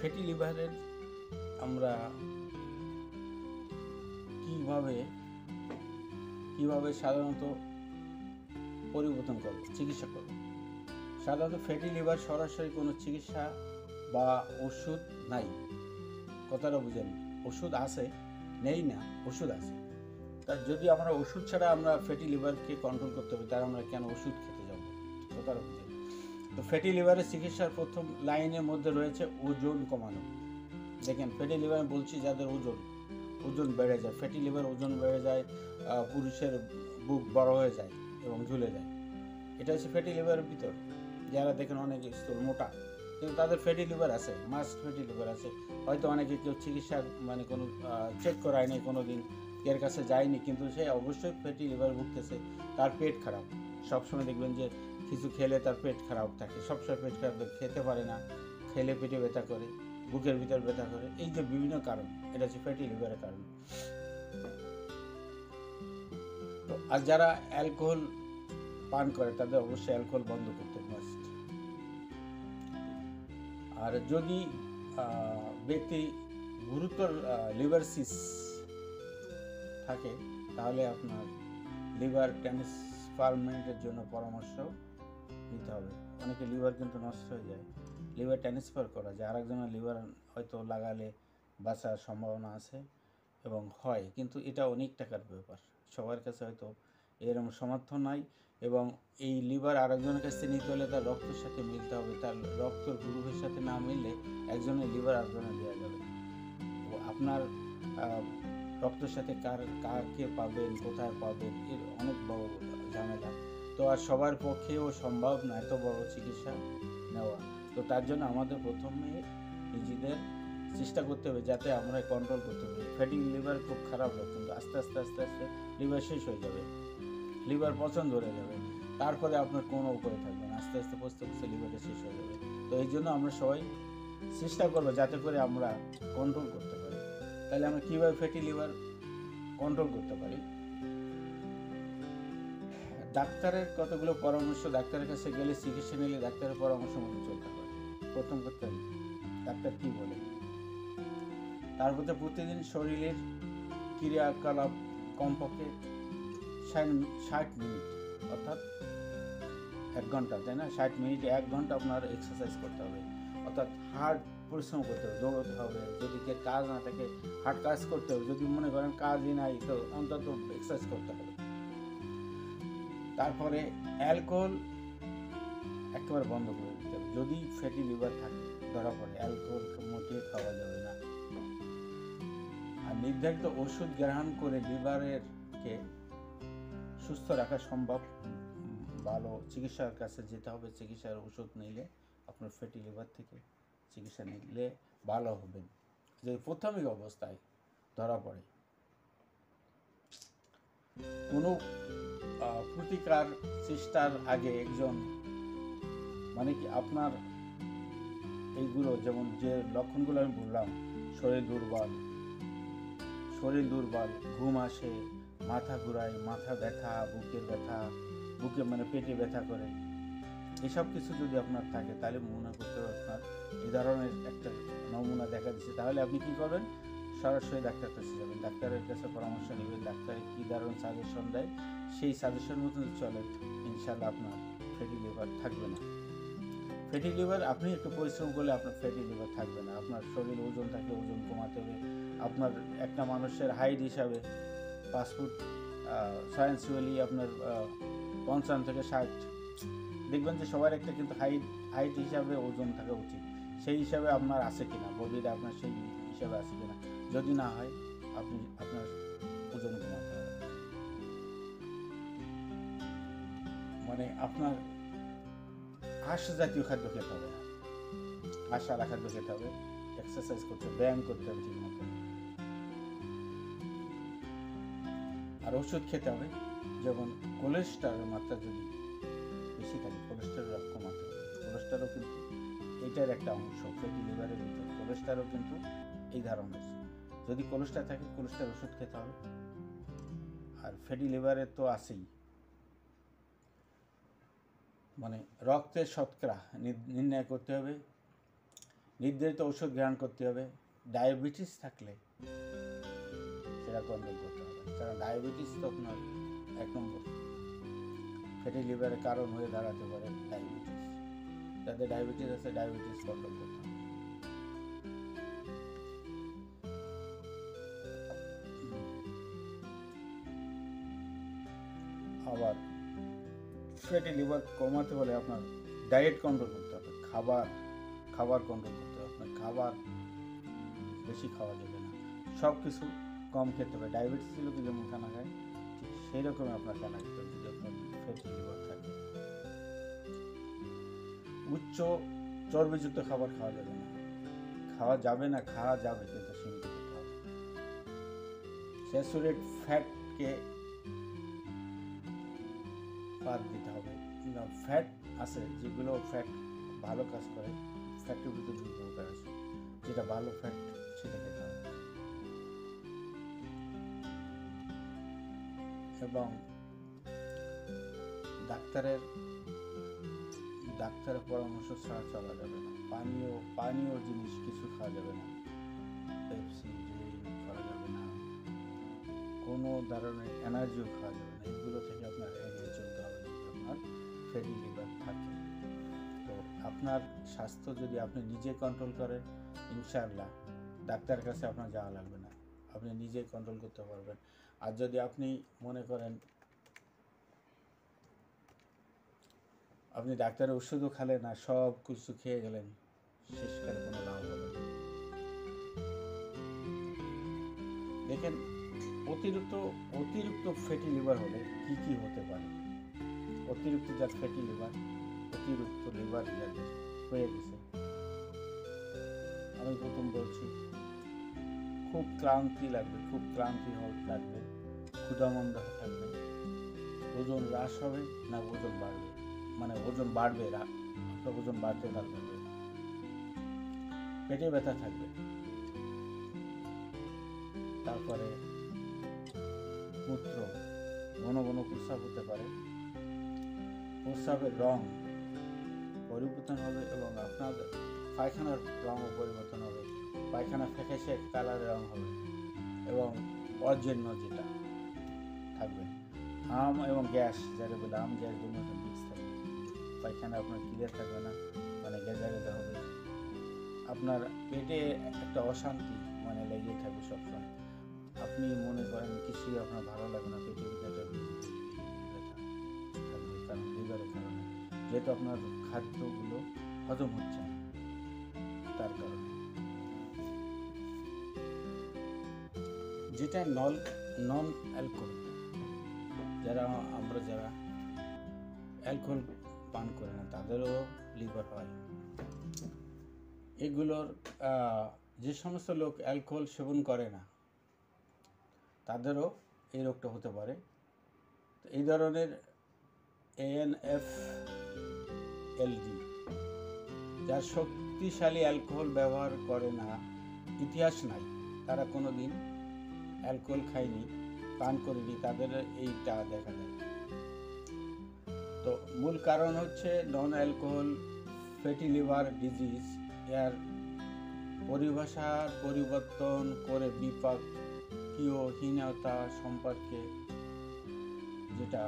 Fatty লিভারের আমরা কিভাবে সাধারণত পরিবর্তন করব, চিকিৎসা করব। সাধারণত ফ্যাটি লিভার সরাসরি কোনো চিকিৎসা বা ওষুধ নাই, কথাটা বুঝেন। ওষুধ আছে, নেই না, ওষুধ আছে। তা যদি আমরা ওষুধ ছাড়া আমরা ফ্যাটি লিভারকে কন্ট্রোল করতে হবে, তার আমরা কেন ওষুধ খেতে যাব, কথাটা বুঝেন। তো ফ্যাটি লিভারের চিকিৎসার প্রথম লাইনের মধ্যে রয়েছে ওজন কমানো। দেখেন, ফ্যাটি লিভার বলছি যাদের ওজন বেড়ে যায়, ফ্যাটি লিভার ওজন বেড়ে যায়, পুরুষের বুক বড় হয়ে যায় এবং ঝুলে যায়, এটা হচ্ছে ফ্যাটি লিভারের ভিতর। যারা দেখেন অনেক স্থূল মোটা, কিন্তু তাদের ফ্যাটি লিভার আছে, মাস্ট ফ্যাটি লিভার আছে। হয়তো অনেকে কেউ চিকিৎসা মানে কোনো চেক করায়নি, কোনো দিন এর কাছে যায়নি, কিন্তু সে অবশ্যই ফ্যাটি লিভার ভুগতেছে। তার পেট খারাপ, সবসময় দেখবেন যে কিছু খেলে তার পেট খারাপ থাকে, সবসময় পেট খারাপ, খেতে পারে না, খেলে পেটে ব্যথা করে, বুকের ভিতর ব্যথা করে, এই যে বিভিন্ন কারণ, এটা হচ্ছে ফ্যাটি লিভারের কারণ। তো আর যারা অ্যালকোহল পান করে তাদের অবশ্যই অ্যালকোহল বন্ধ করতে মাস্ট। আর যদি ব্যক্তি গুরুতর লিভার সিস থাকে, তাহলে আপনার লিভার ট্রান্সফারমেন্টের জন্য পরামর্শ নিতে হবে। অনেকে লিভার কিন্তু নষ্ট হয়ে যায়, লিভার ট্রান্সফার করা যায়, আরেকজনের লিভার হয়তো লাগালে বাঁচার সম্ভাবনা আছে এবং হয়, কিন্তু এটা অনেক টাকার ব্যাপার, সবার কাছে হয়তো এরকম সমর্থন নাই। এবং এই লিভার আরেকজনের কাছ থেকে নিতে হলে তার রক্তের সাথে মিলতে হবে, তার রক্তের গ্রুপের সাথে না মিললে একজনের লিভার আরেকজনের দেওয়া যাবে না। তো আপনার রক্তের সাথে কাকে পাবেন, কোথায় পাবেন, এর অনেক বড় ঝামেলা। তো আর সবার পক্ষেও সম্ভব না এত বড় চিকিৎসা নেওয়া। তো তার জন্য আমাদের প্রথমে নিজেদের চেষ্টা করতে হবে যাতে আমরা কন্ট্রোল করতে পারি। ফ্যাটি লিভার খুব খারাপ লোক, কিন্তু আস্তে আস্তে আস্তে আস্তে লিভার শেষ হয়ে যাবে, লিভার পচন ধরে যাবে, তারপরে আপনার কোনো উপায় থাকবে না, আস্তে আস্তে বুঝতে বুঝতে লিভারটা শেষ হয়ে যাবে। তো এই জন্য আমরা সবাই চেষ্টা করবো যাতে করে আমরা কন্ট্রোল করতে পারি। তাহলে আমরা কীভাবে ফ্যাটি লিভার কন্ট্রোল করতে পারি? ডাক্তারের কতগুলো পরামর্শ, ডাক্তারের কাছে গেলে, চিকিৎসা নিলে ডাক্তারের পরামর্শ মতো চলতে হবে। প্রথম করতে হবে ডাক্তার কী বলে, তারপরে প্রতিদিন শরীরের ক্রিয়াকলাপ কমপক্ষে 60 মিনিট, অর্থাৎ 1 ঘন্টা, তাই না? 60 মিনিট 1 ঘন্টা আপনার এক্সারসাইজ করতে হবে, অর্থাৎ হার্ড পরিশ্রম করতে হবে, দৌড়তে হবে। যদি কাজ না থাকে হার্ড কাজ করতে হবে, যদি মনে করেন কাজই নাই তো অন্তত এক্সারসাইজ করতে হবে। তারপরে অ্যালকোহল একেবারে বন্ধ করে দিতে হবে। যদি ফ্যাটি লিভার থাকে ধরা পড়ে, অ্যালকোহল মোটেই খাওয়া যাবে না। আর নির্ধারিত ওষুধ গ্রহণ করে লিভারকে সুস্থ রাখা সম্ভব। ভালো চিকিৎসার কাছে যেতে হবে, চিকিৎসার ওষুধ নিলে আপনার ফ্যাটি লিভার থেকে চিকিৎসা নিলে ভালো হবেন যদি প্রাথমিক অবস্থায় ধরা পড়ে। কোনো প্রতিকার চেষ্টার আগে একজন মানে কি আপনার এইগুলো, যেমন যে লক্ষণগুলো আমি বললাম, শরীর দুর্বল, ঘুম আসে, মাথা ঘুরায়, মাথা ব্যথা, বুকে মানে পেটে ব্যথা করে, এসব কিছু যদি আপনার থাকে তাহলে মনে করতে হবে আপনার এই ধরনের একটা নমুনা দেখা দিচ্ছে। তাহলে আপনি কী করবেন? সরাসরি ডাক্তারের কাছে যাবেন, ডাক্তারের কাছে পরামর্শ নেবেন, ডাক্তারে কী ধরনের সাজেশন দেয় সেই সাজেশন মতন চলেন, ইনশাল্লাহ আপনার ফ্যাটি লিভার থাকবে না। ফ্যাটি লিভার আপনি একটু পরিশ্রম করলে আপনার ফ্যাটি লিভার থাকবে না। আপনার শরীর ওজন থাকলে ওজন কমাতে হবে। আপনার একটা মানুষের হাইট হিসাবে 5 ফুট সায়েন্সুয়ালি আপনার 55 থেকে 60, দেখবেন যে সবার একটা কিন্তু হাইট হিসাবে ওজন থাকা উচিত। সেই হিসাবে আপনার আছে কিনা, বডিটা আপনার সেই হিসাবে আছে কিনা, যদি না হয় আপনি আপনার ওজন কমাতে হবে। মানে আপনার আঁশ জাতীয় খাদ্য খেতে হবে, আঁশওয়ালা খাদ্য খেতে হবে, এক্সারসাইজ করতে হবে, ব্যায়াম করতে হবে ঠিক মতো, আর ওষুধ খেতে হবে। যেমন কোলেস্টেরলের মাত্রা যদি বেশি থাকে, কোলেস্টেরল কমাতে হবে। কোলেস্টেরল কিন্তু এটার একটা অংশ, ফ্যাটি লিভারের ভিতর কোলেস্টেরল কিন্তু এই ধরনের। যদি কোলেস্টেরল থাকে, কোলেস্টেরল ওষুধ খেতে হবে। আর ফ্যাটি লিভারের তো আছেই, মানে রক্তের শতকরা নির্ণয় করতে হবে, নির্ধারিত ওষুধ গ্রহণ করতে হবে। ডায়াবেটিস থাকলে সেটা কন্ট্রোল করতে হবে, কারণ ডায়াবেটিস তো আপনার 1 নম্বর ফ্যাটি লিভারের কারণ হয়ে দাঁড়াতে পারে ডায়াবেটিস। যাদের ডায়াবেটিস আছে ডায়াবেটিস কন্ট্রোল করতে হবে। আবার ফ্যাটি লিভার কমাতে হলে আপনার ডায়েট কন্ট্রোল করতে হবে, খাবার কন্ট্রোল করতে হবে। আপনার খাবার বেশি খাওয়া যাবে না, সব কিছু কম খেতে হবে। ডায়াবেটিস লোকে যেমন খানা খায় ঠিক সেই রকমই আপনার খানা খেতে হবে যদি আপনার ফ্যাটি লিভার থাকে। উচ্চ চর্বিযুক্ত খাবার খাওয়া যাবে না, খাওয়া যাবে কিন্তু সীমিত খেতে হবে। স্যাচুরেট ফ্যাটকে বাদ দিতে হবে। ফ্যাট আছে যেগুলো ফ্যাট ভালো কাজ করে, ফ্যাটের ভিতরে 2 প্রকার আছে, যেটা ভালো ফ্যাট সেটা খেতে হবে। এবং ডাক্তারের পরামর্শ ছাড়া চলা যাবে না। পানীয় জিনিস কিছু খাওয়া যাবে না, পেপসি খাওয়া যাবে না, কোনো ধরনের এনার্জিও খাওয়া যাবে না। এগুলো থেকে আপনার এড়িয়ে চলতে হবে যদি আপনার ফ্যাটি লিভার থাকে। তো আপনার স্বাস্থ্য যদি আপনি নিজে কন্ট্রোল করেন, ইনশাআল্লাহ ডাক্তারের কাছে আপনার যাওয়া লাগবে না, আপনি নিজেই কন্ট্রোল করতে পারবেন। আর যদি আপনি মনে করেন আপনি ডাক্তারের ওষুধও খেলেন না, সব কিছু খেয়ে গেলেন, শেষকালে কোনো লাভ হবে না। দেখেন অতিরিক্ত ফ্যাটি লিভার হলে কি হতে পারে। অতিরিক্ত যার ফ্যাটি লিভার, অতিরিক্ত লিভার যাদের হয়ে গেছে, আমি প্রথম বলছি খুব ক্লান্তি লাগবে, ক্ষুধামন্দা থাকবে, ওজন হ্রাস হবে না ওজন বাড়বে, মানে ওজন বাড়বে, আপনার ওজন বাড়তে থাকবে, পেটে ব্যথা থাকবে, তারপরে মূত্র ঘন প্রস্রাব হতে পারে, প্রস্রাবের রং পরিবর্তন হবে এবং আপনার পায়খানার রঙও পরিবর্তন হবে, পায়খানা ফ্যাকাশে কালারের রং হবে এবং অজীর্ণ যেটা থাকবে, আম এবং গ্যাস যারা বলে আম গ্যাস দুটো মিক্স থাকবে, পায়খানা আপনার ক্লিয়ার থাকবে না, মানে গেজা হবে, আপনার পেটে একটা অশান্তি মানে লেগে থাকবে সবসময়, আপনি মনে করেন কিছুই আপনার ভালো লাগে না, পেটের ভিতরে থাকবে, কারণ লিভারের কারণে, যেহেতু আপনার খাদ্যগুলো হজম হচ্ছে না তার কারণে। যেটা নন অ্যালকোহল, যারা অ্যালকোহল পান করে না তাদেরও লিভার হয়। এগুলোর যে সমস্ত লোক অ্যালকোহল সেবন করে না তাদেরও এই রোগটা হতে পারে। এই ধরনের ANFLD যার শক্তিশালী অ্যালকোহল ব্যবহার করে না, ইতিহাস নাই, তারা কোনো দিন অ্যালকোহল খায়নি, পান করেনি, তাদের এইটা দেখা যায়। তো মূল কারণ হচ্ছে নন অ্যালকোহল ফ্যাটি লিভার ডিজিজ। এর পরিভাষার পরিবর্তন করে বিপাকীয়হীনতা সম্পর্কে, যেটা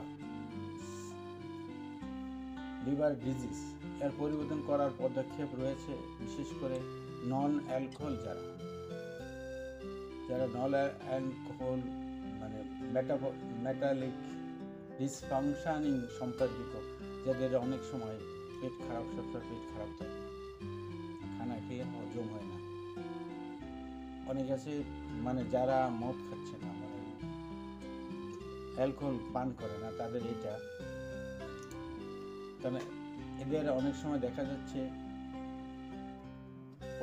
লিভার ডিজিজ, এর পরিবর্তন করার পদক্ষেপ রয়েছে, বিশেষ করে নন অ্যালকোহল যারা নন অ্যালকোহল মানে মেটাবলিক ডিসফাংশনিং সম্পর্কিত, যাদের অনেক সময় পেট খারাপ থাকে, খানা খেয়ে হজম হয় না, অনেক আছে মানে যারা মদ খাচ্ছে না, মানে অ্যালকোহল পান করে না, তাদের এটা, কারণ এদের অনেক সময় দেখা যাচ্ছে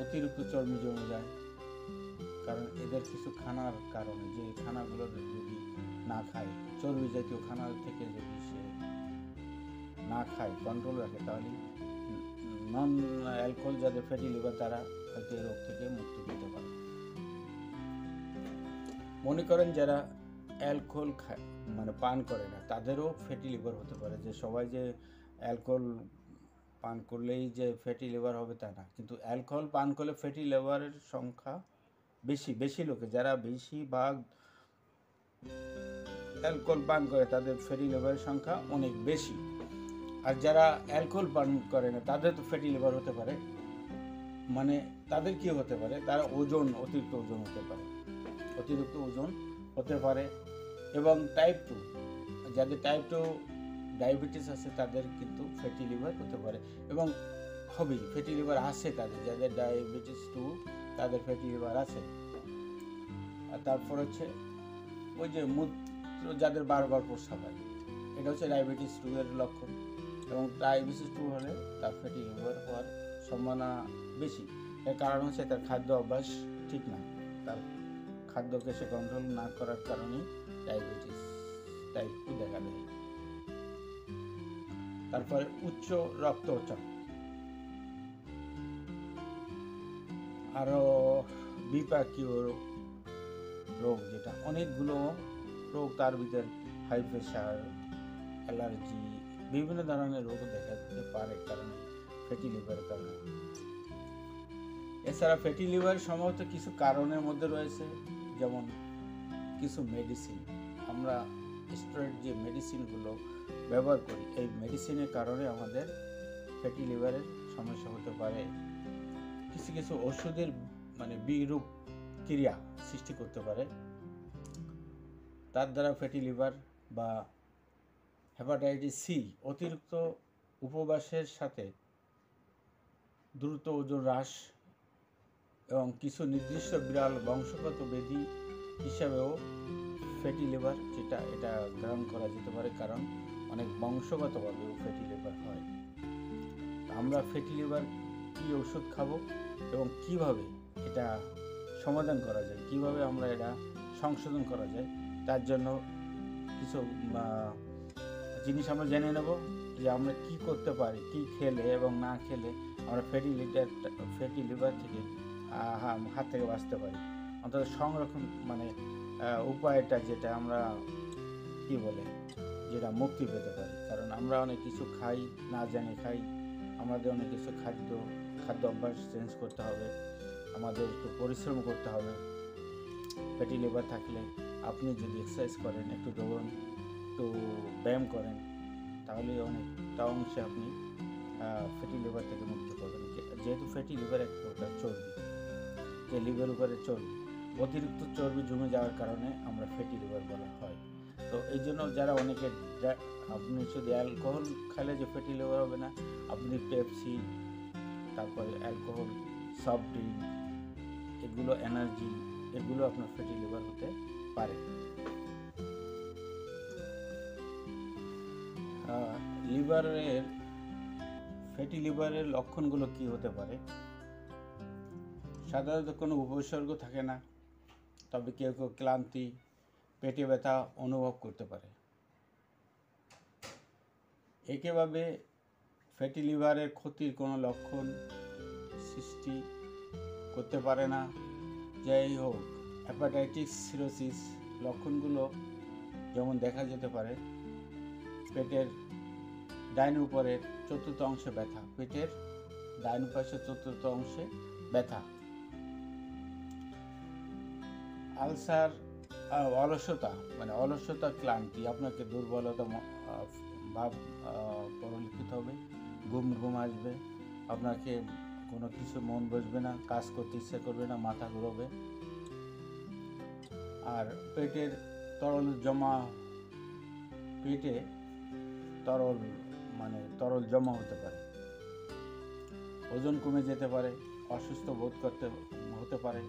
অতিরিক্ত চর্বি জমে যায়, কারণ এদের কিছু খানার কারণে, যে খানাগুলো যদি না খায়, চর্বি জাতীয় খানা থেকে যদি সে না খায়, কন্ট্রোল রাখে, তাহলে নন অ্যালকোহল যাদের ফ্যাটি লিভার তারা হয়তো এই রোগ থেকে মুক্তি পেতে পারে। মনে করেন যারা অ্যালকোহল খায় মানে পান করে না তাদেরও ফ্যাটি লিভার হতে পারে, যে সবাই যে অ্যালকোহল পান করলেই যে ফ্যাটি লিভার হবে তা না, কিন্তু অ্যালকোহল পান করলে ফ্যাটি লিভারের সংখ্যা বেশি লোকে যারা বেশিরভাগ অ্যালকোহল পান করে তাদের ফ্যাটি লিভারের সংখ্যা অনেক বেশি। আর যারা অ্যালকোহল পান করে না তাদের তো ফ্যাটি লিভার হতে পারে, মানে তাদের কি হতে পারে, তারা অতিরিক্ত ওজন হতে পারে। এবং টাইপ 2, যাদের টাইপ 2 ডায়াবেটিস আছে তাদের কিন্তু ফ্যাটি লিভার হতে পারে, এবং ফ্যাটি লিভার আছে যাদের ডায়াবেটিস 2 তাদের ফ্যাটি লিভার আছে। আর তারপর হচ্ছে ওই যে মূত্র যাদের বারবার প্রস্রাব হয়, এটা হচ্ছে ডায়াবেটিস 2 এর লক্ষণ, এবং ডায়াবেটিস 2 হলে তার ফ্যাটি লিভার হওয়ার সম্ভাবনা বেশি। এর কারণ হচ্ছে তার খাদ্য অভ্যাস ঠিক না, তার খাদ্যকে সে কন্ট্রোল না করার কারণেই ডায়াবেটিস টাইপ 2 দেখা দেয়। তারপরে উচ্চ রক্তচাপ, আরো বিপাকীয় রোগ, যেটা অনেকগুলো রোগ, তার ভিতরে হাই প্রেশার, অ্যালার্জি, বিভিন্ন ধরনের রোগ দেখা দিতে পারে কারণে ফ্যাটি লিভারের কারণে। এছাড়া ফ্যাটি লিভার সম্ভবত কিছু কারণের মধ্যে রয়েছে, যেমন কিছু মেডিসিন, আমরা স্টেরয়েড যে মেডিসিনগুলো ব্যবহার করি, এই মেডিসিনের কারণে আমাদের ফ্যাটি লিভারের সমস্যা হতে পারে। কিছু ওষুধের বিরূপ ক্রিয়া সৃষ্টি করতে পারে, তার দ্বারা ফ্যাটি লিভার বা হেপাটাইটিস সি, অতিরিক্ত উপবাসের সাথে দ্রুত ওজন হ্রাস, এবং কিছু নির্দিষ্ট বিরল বংশগত ব্যাধি হিসাবেও ফ্যাটি লিভার এটা গ্রহণ করা যেতে পারে, কারণ অনেক বংশগতভাবেও ফ্যাটি লিভার হয়। আমরা ফ্যাটি লিভার কী ওষুধ খাবো এবং কিভাবে এটা সমাধান করা যায়, কিভাবে আমরা এটা সংশোধন করা যায়, তার জন্য কিছু জিনিস আমরা জেনে নেব, যে আমরা কি করতে পারি, কি খেলে এবং না খেলে আমরা ফ্যাটি লিভার থেকে হাত থেকে বাঁচতে পারি, অন্তত সংরক্ষণ উপায়টা যেটা আমরা যেটা মুক্তি পেতে পারি। কারণ আমরা অনেক কিছু খাই, না জানি খাই, আমাদের অনেক কিছু খাদ্য অভ্যাস চেঞ্জ করতে হবে, আমাদের একটু পরিশ্রম করতে হবে। ফ্যাটি লিভার থাকলে আপনি যদি এক্সারসাইজ করেন, একটু দৌড়ন, একটু ব্যায়াম করেন, তাহলে অনেকটা অংশে আপনি ফ্যাটি লিভার থেকে মুক্তি পাবেন। যেহেতু ফ্যাটি লিভার এক প্রকার চর্বি, যে লিভার উপরে চর্বি, অতিরিক্ত চর্বি জমে যাওয়ার কারণে আমরা ফ্যাটি লিভার বলা হয়। তো এই জন্য যারা আপনি শুধু অ্যালকোহল খেলে যে ফ্যাটি লিভার হবে না, আপনি পেপসি, তারপরে অ্যালকোহল, সফট ড্রিঙ্ক, এগুলো এনার্জি, এগুলো আপনার ফ্যাটি লিভার হতে পারে। ফ্যাটি লিভারের লক্ষণগুলো কি হতে পারে? সাধারণত কোনো উপসর্গ থাকে না, তবে কেউ ক্লান্তি, পেটে ব্যথা অনুভব করতে পারে। একইভাবে ফ্যাটি লিভারের ক্ষতির কোনো লক্ষণ সৃষ্টি করতে পারে না। যাই হোক, হেপাটাইটিস সিরোসিস লক্ষণগুলো যেমন দেখা যেতে পারে: পেটের ডাইন উপরের চতুর্থ অংশে ব্যথা, পেটের ডাইন পাশের চতুর্থ অংশে ব্যথা, আলসার, অলসতা, ক্লান্তি, আপনাকে দুর্বলতা ভাব পরিলক্ষিত হবে, ঘুম আসবে, আপনাকে কোনো কিছু মন বসবে না, কাজ করতে ইচ্ছে করবে না, মাথা ঘুরবে। আর পেটে তরল জমা হতে পারে, ওজন কমে যেতে পারে, অসুস্থ বোধ হতে পারে,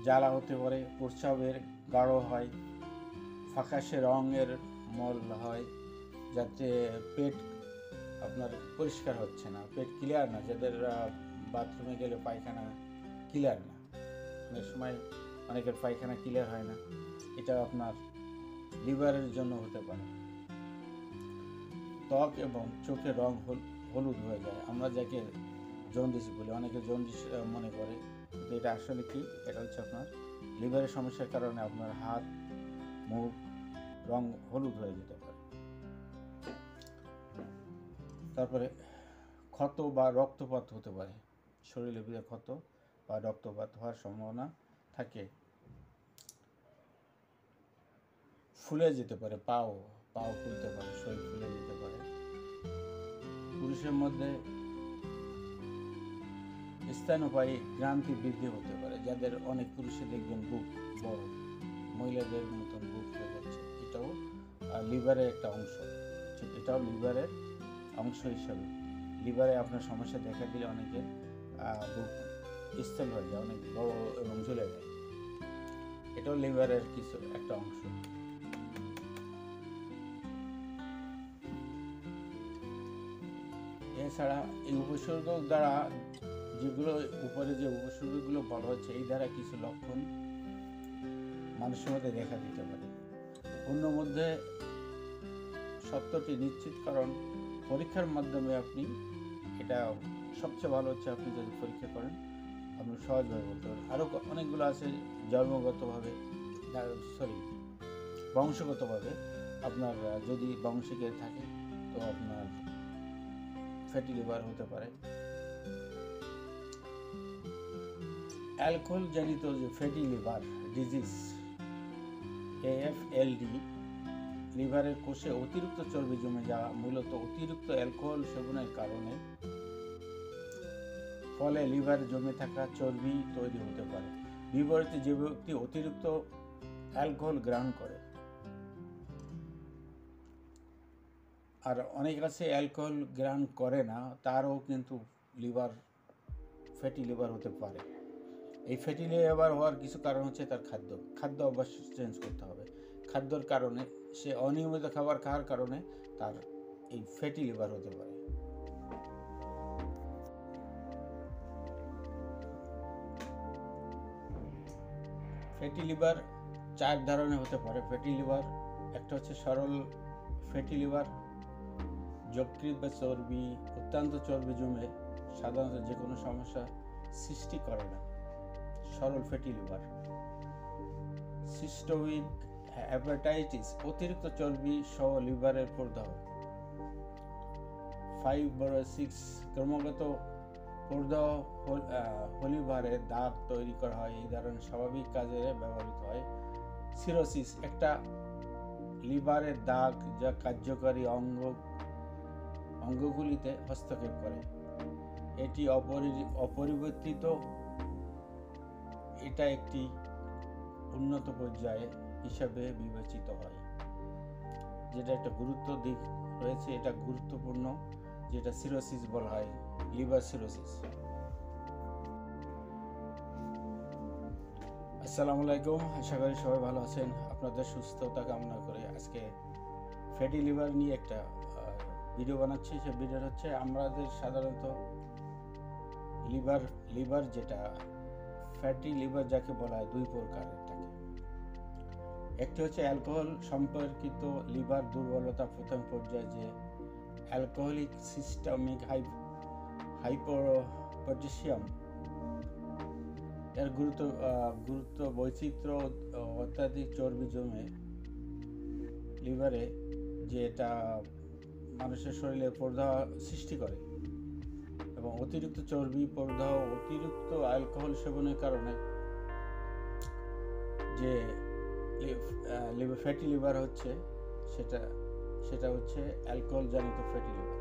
জ্বালা হতে পারে, প্রস্রাবের গাঢ় হয়, ফ্যাকাশে রঙের মল হয়, যাতে পেট আপনার পরিষ্কার হচ্ছে না, পেট ক্লিয়ার না, যাদের বাথরুমে গেলে পায়খানা ক্লিয়ার না, অনেক সময় অনেকের পায়খানা ক্লিয়ার হয় না, এটা আপনার লিভারের জন্য হতে পারে। ত্বক এবং চোখের রং হলুদ হয়ে যায়, আমরা যাকে জন্ডিস বলি, অনেকে জন্ডিস মনে করে, কিন্তু এটা আসলে কি, এটা হচ্ছে আপনার লিভারের সমস্যার কারণে আপনার হাত, মুখ রং হলুদ হয়ে যেতে পারে। তারপরে ক্ষত বা রক্তপাত হতে পারে, শরীরে ভিতরে ক্ষত বা রক্তপাত হওয়ার সম্ভাবনা থাকে। ফুলে যেতে পারে, পাও ফুলতে পারে, শরীর ফুলে যেতে পারে। পুরুষের মধ্যে স্তন্যপায়ী গ্রান্তি বৃদ্ধি হতে পারে, যাদের অনেক পুরুষে দেখবেন বুক বড়, মহিলাদের মতন বুক হয়ে যাচ্ছে, এটাও লিভারের একটা অংশ। ঠিক, এটাও লিভারের অংশ হিসাবে। লিভারে আপনার সমস্যা দেখা দিলে অনেকের বুক স্থল হয়ে যায়, অনেক বড় এবং ঝুলে যায়, এটাও লিভারের কিছু একটা অংশ। এছাড়া এই উপসর্গ দ্বারা যেগুলো উপরে যে উপসর্গগুলো বলা হচ্ছে, এই দ্বারা কিছু লক্ষণ মানুষের মধ্যে দেখা দিতে পারে। অন্য মধ্যে সত্যটি নিশ্চিতকরণ পরীক্ষার মাধ্যমে আপনি, এটা সবচেয়ে ভালো হচ্ছে আপনি যদি পরীক্ষা করেন, আপনি সহজভাবে বলতে পারেন। আরও অনেকগুলো আছে জন্মগতভাবে, বংশগতভাবে। আপনার যদি বংশিকে থাকে তো আপনার ফ্যাটি লিভার হতে পারে। অ্যালকোহল জনিত যে ফ্যাটি লিভার ডিজিজ AFLD, লিভারের কোষে অতিরিক্ত চর্বি জমে যাওয়া, মূলত অতিরিক্ত অ্যালকোহল সেবনের কারণে ফলে লিভারে জমে থাকা চর্বি তৈরি হতে পারে। বিপরীতে যে ব্যক্তি অতিরিক্ত অ্যালকোহল গ্রহণ করে, আর অনেক আছে অ্যালকোহল গ্রহণ করে না, তারও কিন্তু ফ্যাটি লিভার হতে পারে। এই ফ্যাটি লিভার হওয়ার কিছু কারণ হচ্ছে তার খাদ্য অভ্যাস চেঞ্জ করতে হবে। খাদ্যর কারণে, সে অনিয়মিত খাবার খাওয়ার কারণে তার এই ফ্যাটি লিভার হতে পারে। ফ্যাটি লিভার 4 ধরনের হতে পারে। ফ্যাটি লিভার একটা হচ্ছে সরল ফ্যাটি লিভার, যকৃৎ বা চর্বি, অত্যন্ত চর্বি জমে সাধারণত যে কোনো সমস্যা সৃষ্টি করে না, সরল ফ্যাটি লিভার। সিস্টোইক হেপাটাইটিস, অতিরিক্ত চর্বি সহ লিভারের প্রদাহ। ফাইব্রোসিস, ক্রমাগত প্রদাহ লিভারে দাগ তৈরি করা হয়, এই ধরনের স্বাভাবিক কাজে ব্যবহৃত হয়। সিরোসিস, একটা লিভারের দাগ যা কার্যকারী অঙ্গগুলিতে হস্তক্ষেপ করে, এটি অপরিবর্তিত, এটা একটি উন্নত পর্যায়ে হিসাবে বিবেচিত হয়, যেটা একটা গুরুত্ব দিক রয়েছে, এটা গুরুত্বপূর্ণ, যেটা সিরোসিস বলা হয়, লিভার সিরোসিস। আসসালামু আলাইকুম, আশা করি সবাই ভালো আছেন। আপনাদের সুস্থতা কামনা করে আজকে ফ্যাটি লিভার নিয়ে একটা ভিডিও বানাচ্ছি। সে ভিডিও হচ্ছে আমাদের সাধারণত লিভার যেটা ফ্যাটি লিভার যাকে বলা হয় 2 প্রকারের থাকে। একটি হচ্ছে অ্যালকোহল সম্পর্কিত লিভার দুর্বলতা, প্রথম পর্যায়ে যে অ্যালকোহলিক সিস্টেমিক হাইপোপটাশিয়াম, এর গুরুত্ব বৈচিত্র্য, অত্যাধিক চর্বি জমে লিভারে, যে এটা মানুষের শরীরে প্রদাহ সৃষ্টি করে, এবং অতিরিক্ত চর্বি প্রদাহ, অতিরিক্ত অ্যালকোহল সেবনের কারণে যে ফ্যাটি লিভার হচ্ছে, সেটা হচ্ছে অ্যালকোহল জনিত ফ্যাটি লিভার।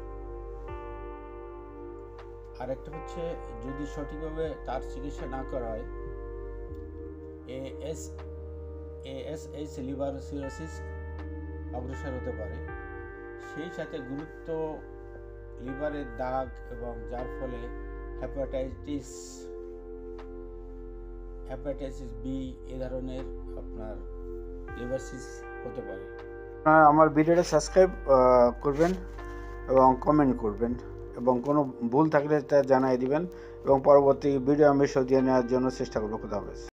আরেকটা হচ্ছে যদি সঠিকভাবে তার চিকিৎসা না করা হয়, ASH লিভার সিরোসিস অগ্রসর হতে পারে। সেই সাথে গুরুত্ব লিভারের দাগ, এবং যার ফলে হেপাটাইটিস বি এ ধরনের আপনার লিভারসিস হতে পারে। আমার ভিডিওটা সাবস্ক্রাইব করবেন এবং কমেন্ট করবেন, এবং কোনো ভুল থাকলে তা জানিয়ে দিবেন, এবং পরবর্তী ভিডিও আমি সরিয়ে নেওয়ার জন্য চেষ্টা করবো। খোদা হাফেজ।